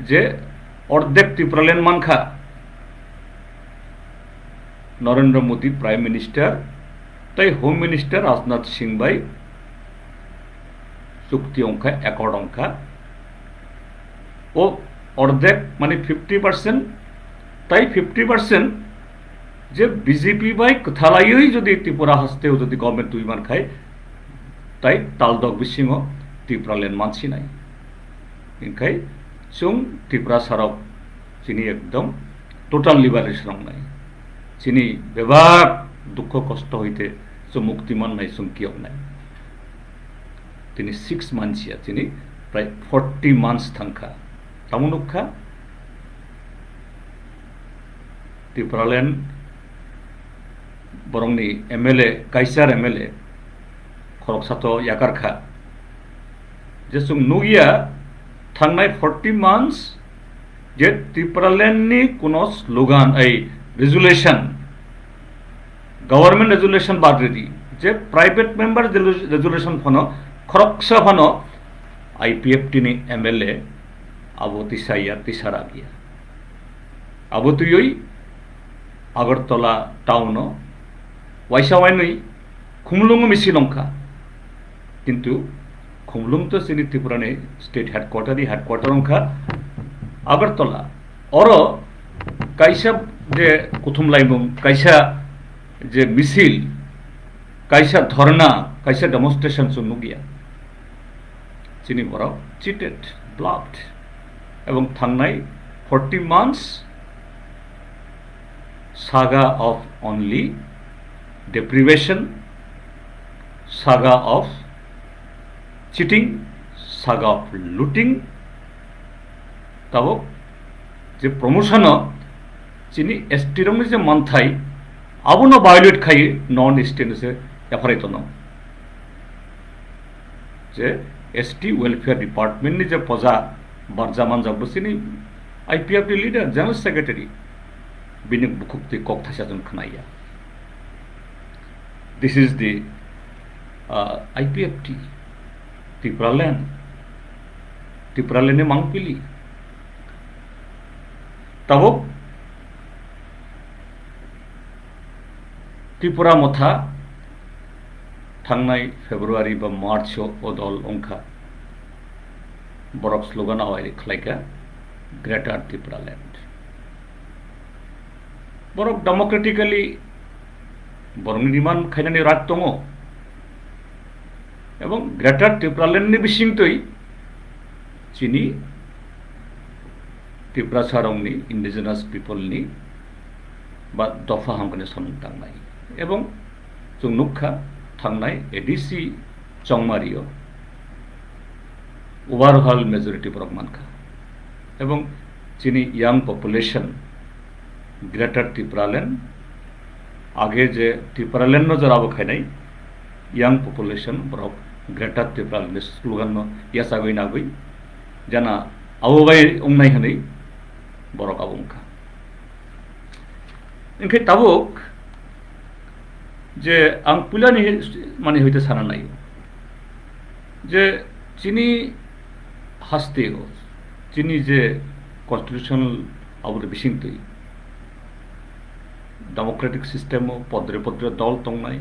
je অর্ধেক ত্রিপুরালেন মানখা নরেন্দ্র মোদী প্রাইম মিনিস্টার তাই হোম মিনিস্টার রাজনাথ সিং ভাই চুক্তি অঙ্কা একর অঙ্কা ও অর্ধেক মানে 50% তাই 50% যে বিজেপি বাই কথালাইই যদি ত্রিপুরা হাসতেও যদি গভর্নমেন্ট দুই মান খায় তাই তালদক বিসিং ত্রিপুরালেন মানসি নাই ইনখাই जों त्रिपुरा साराव चिनी एकदम टोटाल लिबारेशन नाय चिनी बेबाक दुख कष्ट होते जो मुक्ति माननाय जों कियाव नाय तिनी 6 मानसिया चिनी प्राय 40 मान्थ्स थांखा तामुनुखा त्रिपुरालेन बरंनि एमएलए काइसार एमएलए खरकसातो याकारखा जे जों नुगिया थांनाय 40 मान्थ्स जे त्रिपुरालेन्डनि कोनो स्लोगान रेजुलेशन गवर्नमेंट रेजुलेशन बाद्रेदि जे प्राइवेट मेंबर रेजुलेशन फनो खरकसा फनो आईपीएफटी नि एमएलए अबोतिसाया तिसारा गया अबोतुयोई आगरतला टाउन वाइसावाइनई खुमलुंग मिसिलंखा किन्तु खुमलुंग तो चिनी त्रिपुरा ने स्टेट हेडक्वार्टर अंखा आगरतला और काइसा जे कुथुमलाइमुं काइसा जे मिसिल काइसा धरना काइसा डेमोन्स्ट्रेशन सुनु गया चिनी बराव चिटेड ब्लफ्ड एवं थांनाय 40 months saga of only deprivation, saga of cheating, saga of looting, तब जे प्रमोशन चिनी एसटी रंग जे मानथाई अब न वायलेट खाई नॉन स्टेट से एफआरआई तो न जे एसटी वेलफेयर डिपार्टमेंट ने जे पजा बर्जामान जब चिनी आईपीएफ लीडर जनरल सेक्रेटरी बिनि बुकुक्ति कक थासाजन खनाया this is the IPFT Tripuraland मांगपिली तब त्रिपुरा मथा थांनाय फेब्रुआरी बा मार्च अदल अंखा बरक स्लोगान आवाय खलायका ग्रेटर त्रिपुरालैंड बरक डेमोक्रेटिकली बरंनि डिमान्ड खायनानै राग दङ एवं ग्रेटर त्रिपुरालैंडनि बिसिंतै चिनि त्रिपुरा सारंनि इंडिजिनास पिपलनि बा दफा हांखोनि सनतांनाय एवं जों नुखा थांनाय एडीसी चंमारियो ओवरऑल मेजॉरिटी बरक मानखा एवं चिनि यंग पॉपुलेशन ग्रेटर त्रिपुरालैंड आगे जे त्रिपुरालैंड न जराबो खायनाय यंग पॉपुलेशन बरक ग्रेटर त्रिपुरालैंड स्लोगान न यासागै नागै जाना आवबाय उंनाय हनै बरक आबुंखा इनखे ताबुक जे आं पुलानि माने होइते साना नायो जे चिनि हास्तेयो चिनि जे कन्स्टिट्यूशनल आबुर बिसिंतै डेमोक्रेटिक सिस्टेम पद्रे पद्रे दल तंनाय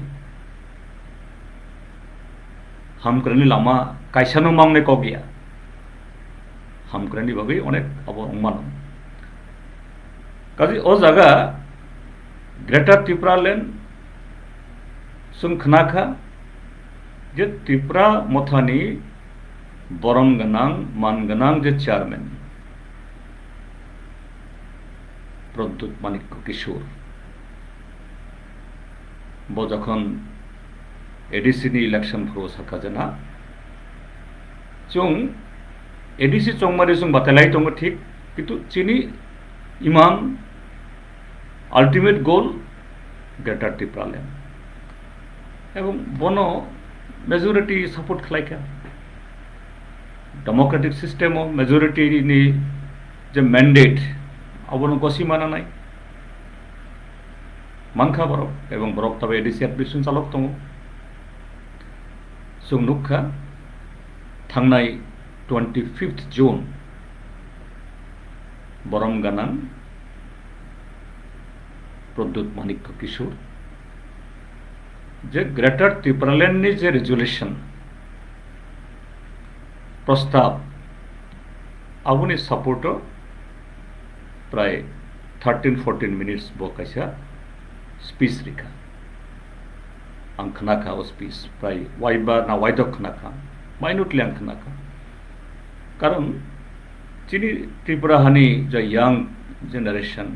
हामक्रानि लामा कायसानो मांगनाय कगिया हामक्रानि बागै अनेक अब अंमान काजि ओ जागा ग्रेटर त्रिपुरालैंड जों खोनाखा जे त्रिपुरा मथानि बरम गोनां मान गोनां जे चेयारमैन प्रद्युत माणिक्य किशोर ब जखन एडीसी नि इलेक्शन फरो साखा जना जों एडीसी चंमारि जों बातायलाय दङ ठीक किन्तु चिनि इमान अल्टीमेट गोल ग्रेटर त्रिपुरालैंड एवं बनो मेजोरिटी सपोर्ट खालायखा डेमोक्रेटिक सिस्टेम मेजोरिटी नि जे मैंडेट अबनो गसी माना नाय मांखा बरफ एवं बरफ तब एडिसी एडमिशन चालक दङ जों नुखा थांनाय 25 जून बरम गानां प्रद्युत माणिक्य किशोर जे ग्रेटर त्रिपुरालैंड नि जे रेजुलेशन प्रस्ताव आबुनि सपोर्ट प्राय 13-14 मिनिट्स बकाइसा स्पीच रिखा आं खोनाखा स्पीच प्राय वाइबा ना वाइदक खोनाखा माइनुटलि आं खोनाखा कारण चिनी त्रिपुराहानि जो यंग जेनारेशन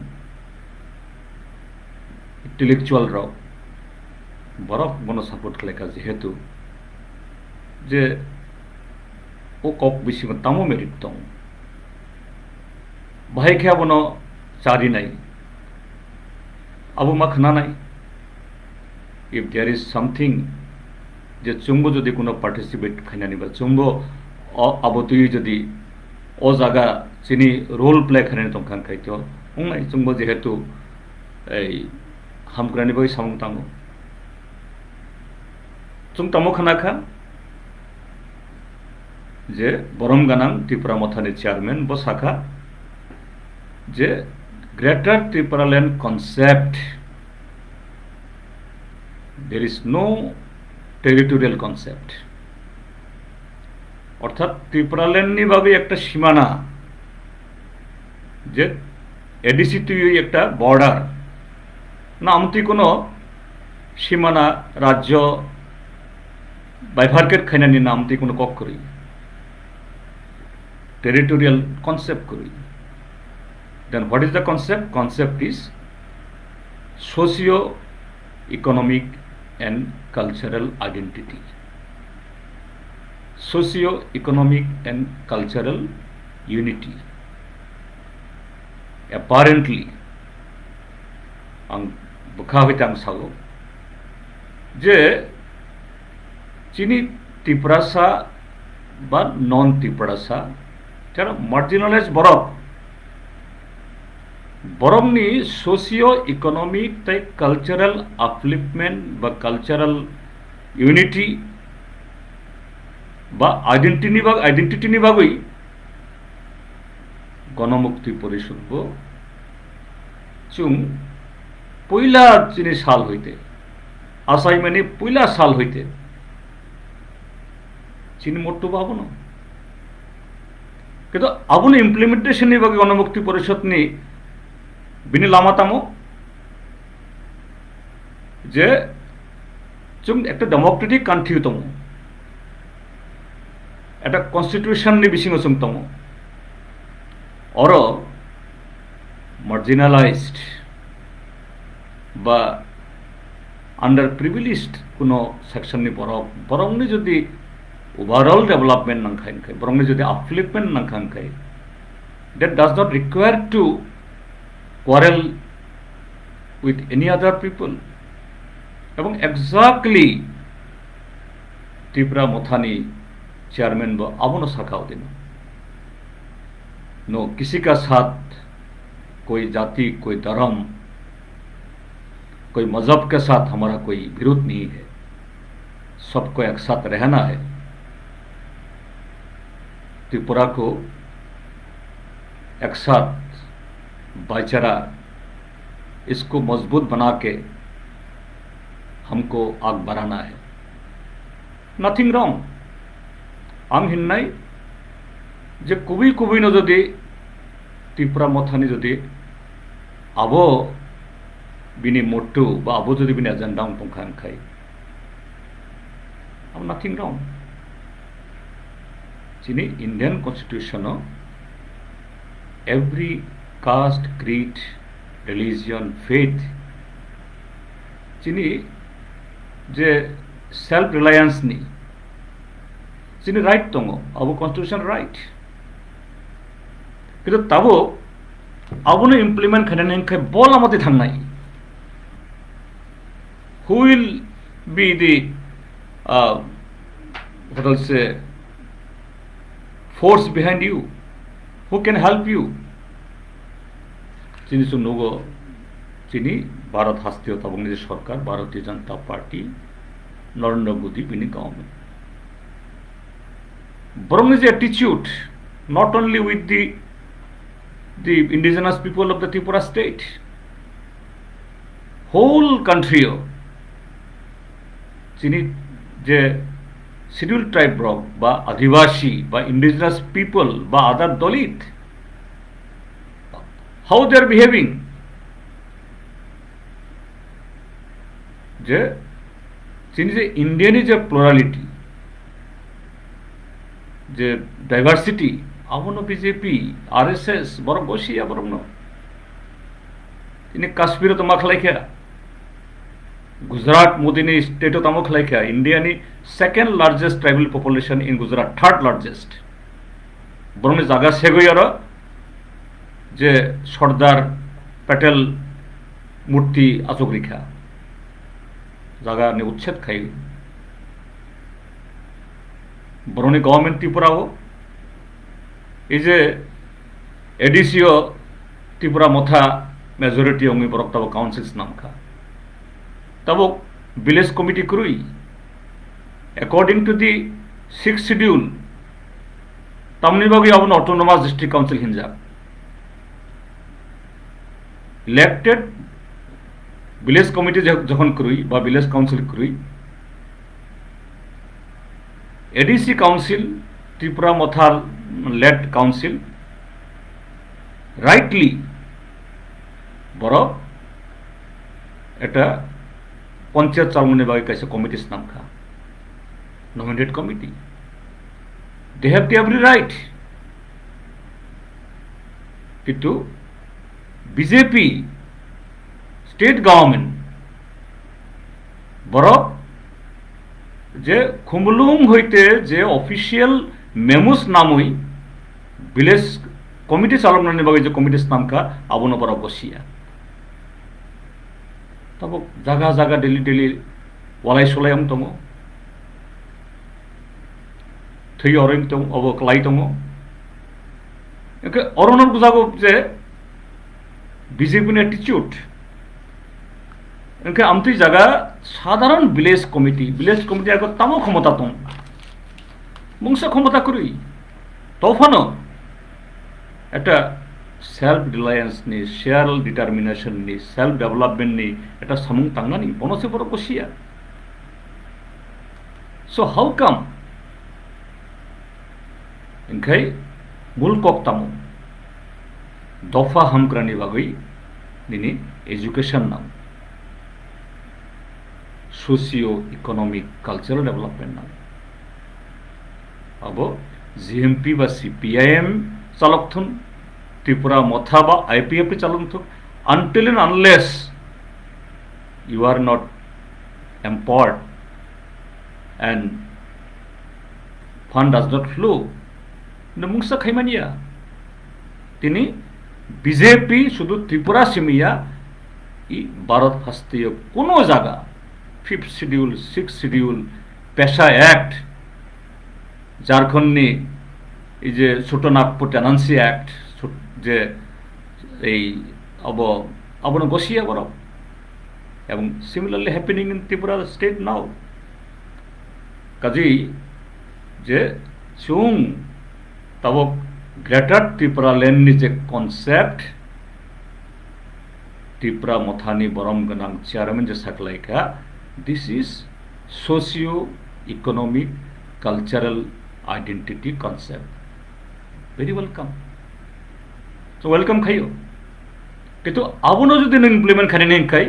इंटेलेक्चुअल राव बरफ बनो सपोर्ट खालायखा जेहेतु जे ओ कक बिसिम तामो मेरिट दं बाहायखाया बनो चारिनाय अब मा खोनानाय if there is something जे चुंबो जदि कोनो पार्टिसिपेट खायनानिबा चुंबो आबतुय जदि ओ जागा चिनी रोल प्ले खायनानि दंखान खायतो उंनाय चुंबो जेहेतु ए हामग्रानि बै सामं तामो चुं तामो खानाखा जे बरम गानां त्रिपुरा मथानि चेयरमैन बसाखा जे greater Tripuraland concept there is no territorial concept अर्थात त्रिपुरालैंड नि भावे एक सीमाना जे एडिसी टू एक बॉर्डर नामती कोनो सीमाना राज्य बाइफार्केट खायनानि नामती कोनो कक करी टेरिटोरियल कॉन्सेप्ट करी then what is the concept is socio economic and cultural identity socio-economic and cultural unity apparently ang bukhavitang sago je chini Tripurasa ba non Tripurasa jara marginalized बरमनी socio economic तय cultural upliftment बा cultural unity बा identity बागै गणमुक्ति परिषद बो चुं पहला चिनी साल हईते आसाई मानी पहला साल हईते चिनी मोटो बाबनो किंतु आबुनि इम्प्लिमेंटेशन नि बागै गणमुक्ति परिषद नि बिनि लामा तामो जे जों एक डेमोक्रेटिक कान्ट्री दङ एक कन्स्टिट्यूशन नि बिसिङाव जों दङ और मार्जिनालाइज्ड बा अंडर प्रिविलेज्ड कोनो सेक्शन नि बरंनि जदि ओवरऑल डेवलपमेंट नांखायनखाय बरंनि जदि upliftment नांखायनखाय that does not require to quarrel with any other people এবং exactly त्रिपुरा मोथानी चेयरमैन वो अबनो सखाओ दिन नो किसी का साथ कोई जाति कोई धर्म कोई मजहब के साथ हमारा कोई विरोध नहीं है सबको एक साथ रहना है त्रिपुरा को एक साथ भाईचारा इसको मजबूत बना के हमको आग बढ़ाना है नथिंग रॉन्ग आं हिन्नाय जे कुबी कुबी न जदि त्रिपुरा मथानी जदि आबो बिनि मोटो बा आबो जदि बिनि एजेंडा पंखानखाय आं नथिंग रॉन्ग जिनि Indian constitution every caste creed religion faith जिनि जे सेल्फ रिलायंस नि जिनि राइट दङ अब कॉन्स्टिट्यूशन राइट किन्तु ताबो आबोनो इमप्लिमेंट खालामनायखाय बल आमते थांनाय who will be the what I'll say force behind you? Who can help you? Chini Sunugo Chini Bharat Hastio Tabungi Sarkar, Bharatiya Janata Party, Narendra Modi winning government. Borong is attitude not only with the indigenous people of the Tripura state, whole country Chini je scheduled tribe block ba Adivashi ba indigenous people ba other Dalit, how they are behaving, je Chini je Indian is a plurality, je diversity, abono BJP, RSS, borong boshi aborong no. Ini Kashmir to makhlaikya, Gujarat Modini state to makhlaikya, India ni second largest tribal population in Gujarat, third largest. Borong jaga segoyara, je Sardar Patel Murti Azogrikha, jaga ne uchchet khai. Boroni government Tripura is a ADCO Tripura Motha majority ongi borok tabo councils namka. Tabo village committee krui. According to the 6th schedule, Tamnibagi Avon autonomous district council hinja. Elected village committee যখন krui বা village council krui. ADC council, Tripura Mothar led council, rightly boro eta Panchayat Chalmuni Bagi kaise committees namka, nominated committee. They have every right. Kitu BJP state government boro যে খুমলুং হইতে যে official মেমুস নামই village committee চালনানি বাকি যে committees নামকা আবনো পরা বসিয়া তব জায়গা জায়গা ডেলি ওয়ালাই সলাইম তম থই অরং তম অব ক্লাই তম একে অরণর বুঝাগো যে বিজেপি অ্যাটিটিউড এনকে আমতি জায়গা সাধারণ ভিলেজ কমিটি আগত তামো ক্ষমতা তম মুংসা ক্ষমতা করি তফানো একটা সেলফ রিলায়েন্স নি সেলফ ডিটারমিনেশন নি সেলফ ডেভেলপমেন্ট নি এটা সামুং তাঙ্গানি বনসে বড় বসিয়া সো হাউ কাম এনখাই মূল কক্তামো দফা হামক্রানি বাগৈ নিনি এডুকেশন নাম socio-economic cultural development now. Abo GMP ba CPIM chalokthun Tripura Motha ba IPF chalokthun until and unless you are not empowered and fund does not flow, mungsa khaimania tini BJP শুধু ত্রিপুরা সিমিয়া ই ভারত হাস্তীয় কোনো জায়গা 5th schedule, 6th schedule, Pesha Act, Jharkhandi is a Sutanakpur Tenancy Act, যে এই abano gosia boro, এবং similarly happening in Tripura state now. Kaji যে chung tabok Greater Tripura land is a concept. Tripura Mothani Borom Ganang Chairman je saklaika. This is socio-economic cultural identity concept. Very welcome. So welcome khayo. Kitu abono jodi na implement khane nahi khai.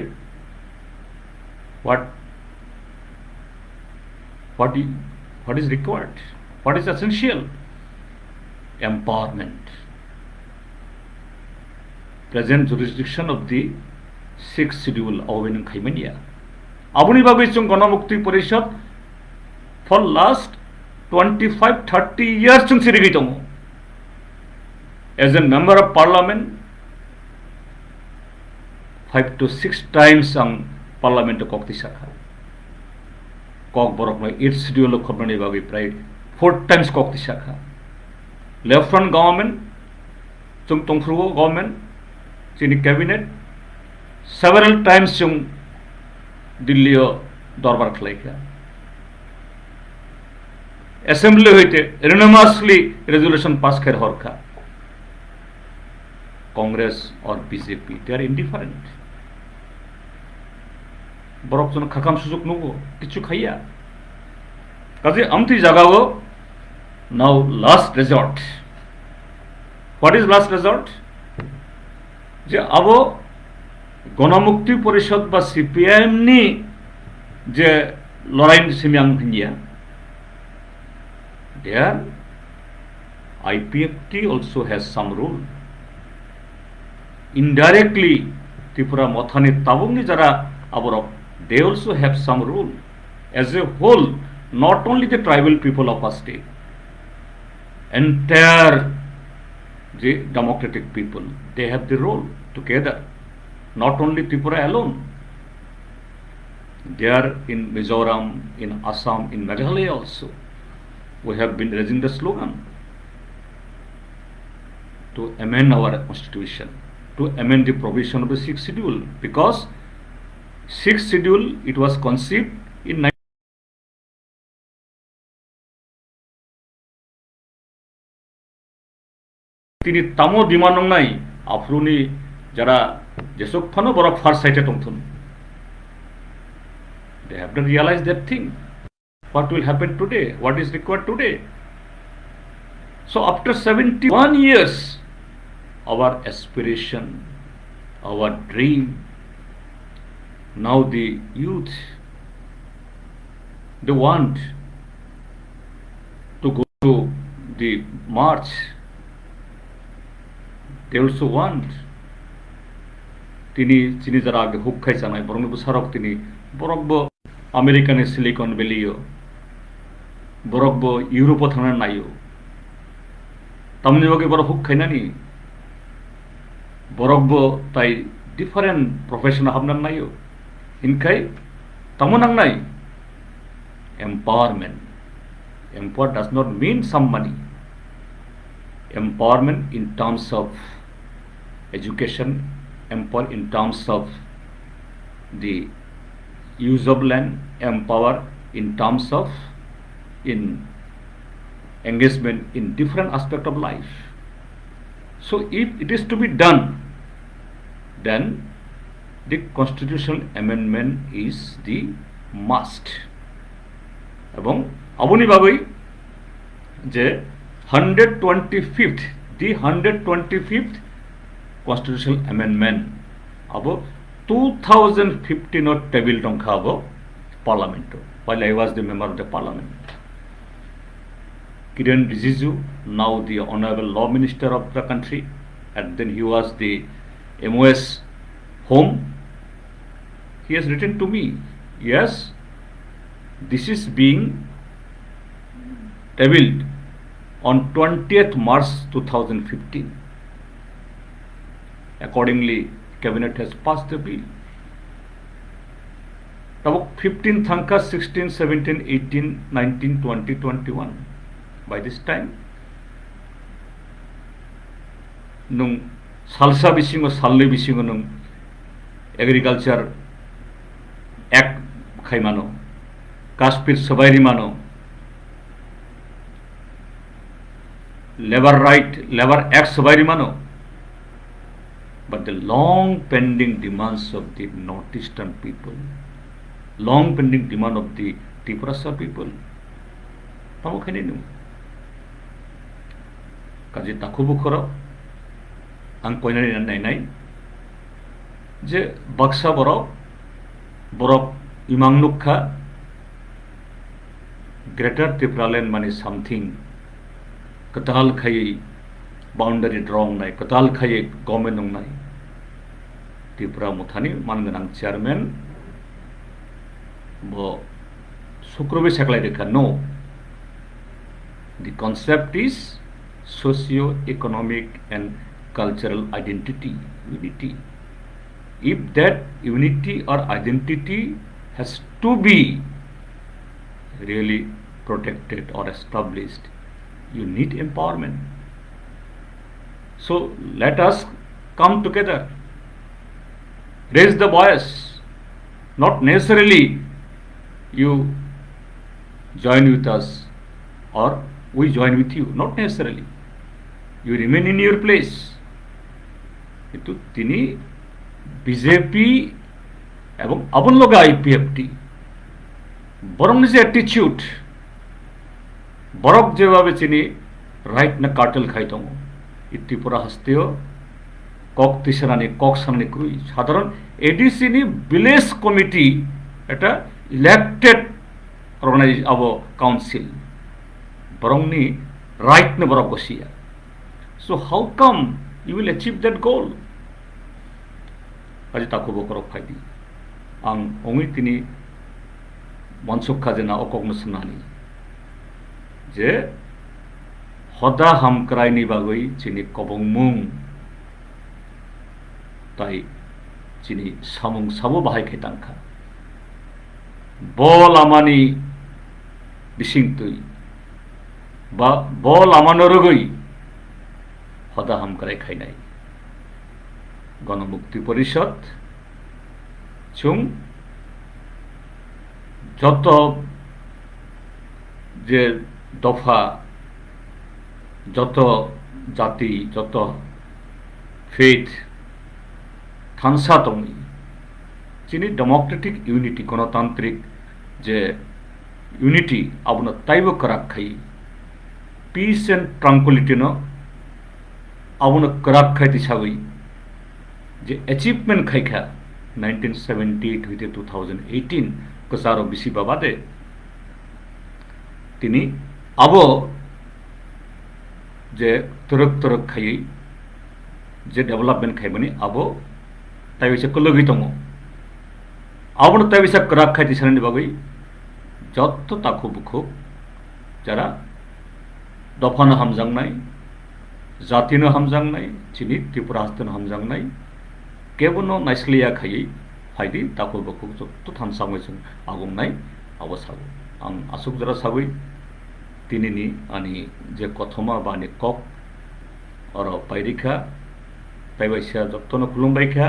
What is required? What is essential? Empowerment. Present jurisdiction of the 6th schedule Awabening Khaimania. Abuni Bagaichung Gonamukti Parishad for last 25-30 years chung Sirigitomo. As a member of parliament, 5 to 6 times ang parliament कक्ति शाखा कक बरक 8 schedule खबरनि बागै प्राय 4 times कक्ति शाखा left front government जों तंफ्रुगो government जोंनि cabinet several times जों दिल्लीयाव दरबार खालायखा असेंबली हईते एनोनिमासलि रेजोल्यूशन पास कर हरखा कांग्रेस और बीजेपी दे आर इनडिफारेंट बरफ जन खाकाम सुजुग नुगो किछु खाइया काजे आमथि जागाओ now last resort what is last resort जे अब गणमुक्ति परिषद बा सीपीआईएम नि जे लड़ाई सिमियां हिंगिया there IPFT also has some rule indirectly Tripura Mothani Tabungni jara aborok they also have some rule as a whole not only the tribal people of our state entire the democratic people they have the role together not only Tripura alone they are in Mizoram in Assam in Meghalaya also we have been raising the slogan to amend our constitution, to amend the provision of the 6th schedule, because 6th schedule it was conceived in তিনি তামো দিমানং নাই আফ্রুনি যারা যেসব Fanon বড় fur সাইটে টংথুন they have to realize that thing what will happen today, what is required today. So after 71 years our aspiration, our dream, now the youth they want to go to the march, they also want তিনি চিনি যারা আগে hook খাইছে নাই বরং সারক তিনি বরকব আমেরিকানের silicon ভ্যালিও বরকব Europe থানার নাইও তামনি বাগে বড় হুক খাই নানি বরকব তাই ডিফারেন্ট প্রফেশন হাবনার নাইও ইনখাই তামনাং নাই empowerment. Empower does not mean some money. Empowerment in terms of education, empower in terms of the use of land, empower in terms of in engagement in different aspect of life. So if it is to be done, then the constitutional amendment is the must. এবং আবনি বাবই যে 125th the 125th constitutional amendment अब 2015 table टंका अब parliament while I was the member of the parliament. Kiren Rijiju, now the honorable law minister of the country, and then he was the MOS home. He has written to me, yes, this is being tabled on 20th March 2015. Accordingly, cabinet has passed the bill. Now 15 thanka 16 17 18 19 20 21. By this time nung salsa bisingo salle bisingo nung agriculture act khaimano Kashmir Sabairi Mano, Labor Right, Labor Act Sabairi Mano, but the long pending demands of the northeastern people, long pending demand of the Tripura people, Tamo Khaninu. Kaji Takubukoro, Ankoinari Nai, Je Baksa Borok, Imangnukha. Greater Tripraland money something Katal Khai boundary drawn nai Katal Khai government nung nai Tripura Muthani Manganang chairman Bo Sukrobe Saklai Rekha. No, the concept is socio-economic and cultural identity, unity. if that unity or identity has to be really protected or established, you need empowerment. So let us come together, raise the voice. Not necessarily you join with us or we join with you, not necessarily. You remain in your place. কিন্তু তিনি BJP এবং আবনলগা IPFT বরং নিজে অ্যাটিচিউড বরক যেভাবে চিনি right না cartel খাইতম ত্রিপুরা হাস্তেও কক তিসারানি কক সামনে কুই সাধারণ এডিসিনি ভিলেজ কমিটি এটা ইলেক্টেড অর্গানাইজ আব কাউন্সিল বরংনি রাইট নে বরক বসিয়া so how come you will achieve that goal. Aji tako bokorok phaidi. Ang ongi tini mansuk khajena okogno sunani. Je hoda hamkrai ni bagoi chini kobongmung. Tai chini samung sabo bahai khetangkha. Bol amani bisingtui. Ba bol amanorogoi. হদা হাম করে খাই নাই গণমুক্তি পরিষদ চুং যত যে দফা যত জাতি যত ফেথ থানসা তমি যিনি ডেমোক্রেটিক ইউনিটি গণতান্ত্রিক যে ইউনিটি আপনার তাইব করাক খাই পিস এন্ড ট্রাঙ্কুলিটি ন আবুন করাক খাইতে ছাগই যে অ্যাচিভমেন্ট খাইখা 1978 হইতে 2018 কসারো বিসি বাবাদে তিনি আব যে তরক তরক খাই যে ডেভেলপমেন্ট খাইবনি আব তাই হইছে কলগিতম আবুন তাই হইছে করাক খাইতে ছানি বাগই যত তাকু বুখু যারা দফানো হামজাংনাই জাতিनो हामजांनाय चिनि त्रिपुरा हास्तेनो हामजांनाय केबनो नायस्लिया खायै फायदि ताको बखौ जत्त थानसाङै जों आगुंनाय अबसागो आं आसुक जरा साबै तिनिनि आनि जे कथमा बानि कक अर पाइरिखा ताइबायसा जत्तनो खुलुमबायखा